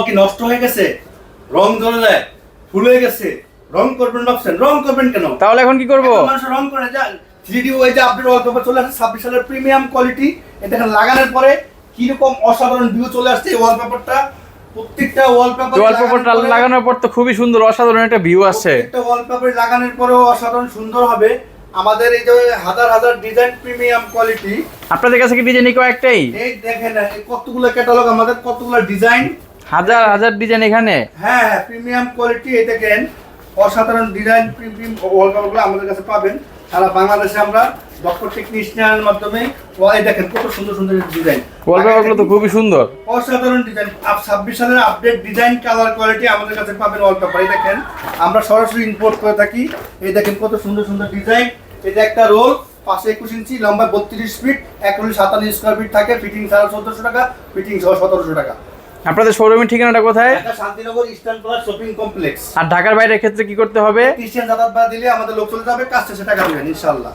কি নষ্ট হয়ে গেছে, রং জ্বলে যায়, ফুল হয়ে গেছে, রং করবেন ভাবছেন, রং করবেন কেন? তাহলে এখন কি করব? মানুষ রং করে যা 3D ওই যে আপডেট ওয়ালপেপার চলে আসছে 26 সালের প্রিমিয়াম কোয়ালিটি। এটা এখানে লাগানোর পরে কি রকম অসাধারণ ভিউ চলে আসছে এই ওয়ালপেপারটা। প্রত্যেকটা ওয়ালপেপারটা লাগানোর পর তো খুবই সুন্দর, অসাধারণ একটা ভিউ আসছে। প্রত্যেকটা ওয়ালপেপার লাগানোর পরেও অসাধারণ সুন্দর হবে। আমাদের এই যে হাজার হাজার ডিজাইন প্রিমিয়াম কোয়ালিটি। আপনাদের কাছে কি ডিজাইন কয়েকটাই? এই দেখেন এই কতগুলো ক্যাটালগ, আমাদের কতগুলো ডিজাইন, হাজার হাজার ডিজাইন এখানে। হ্যাঁ প্রিমিয়াম কোয়ালিটি। এই দেখেন অসাধারণ ডিজাইন প্রিমিয়াম ওয়ালপেপারগুলো আমাদের কাছে পাবেন। সারা বাংলাদেশে আমরা দক্ষ টেকনিশিয়ানের মাধ্যমে এই দেখেন কত সুন্দর সুন্দর ডিজাইন। ওয়ালপেপারগুলো তো খুবই সুন্দর, অসাধারণ ডিজাইন। 26 সালের আপডেট ডিজাইন কালার কোয়ালিটি আমাদের কাছে পাবেন ওয়ালপেপার। এই দেখেন আমরা সরাসরি ইম্পোর্ট করে থাকি। এই দেখেন কত সুন্দর সুন্দর ডিজাইন। এটা একটা রোল 521 ইঞ্চি, লম্বা 32 ফিট, এক রোল 57 স্কয়ার ফিট থাকে। ফিটিং ছাড়া 1400 টাকা, ফিটিং সহ 1700 টাকা। আপনাদের শোরুমের ঠিকানাটা কোথায়? Dhaka Shantinagar Eastern Plus shopping complex. আর ঢাকার বাইরের ক্ষেত্রে কি করতে হবে? টেকনিশিয়ান দাদা দিলে আমাদের লোক চলে যাবে, কাজ শেষে টাকা দেবেন ইনশাআল্লাহ।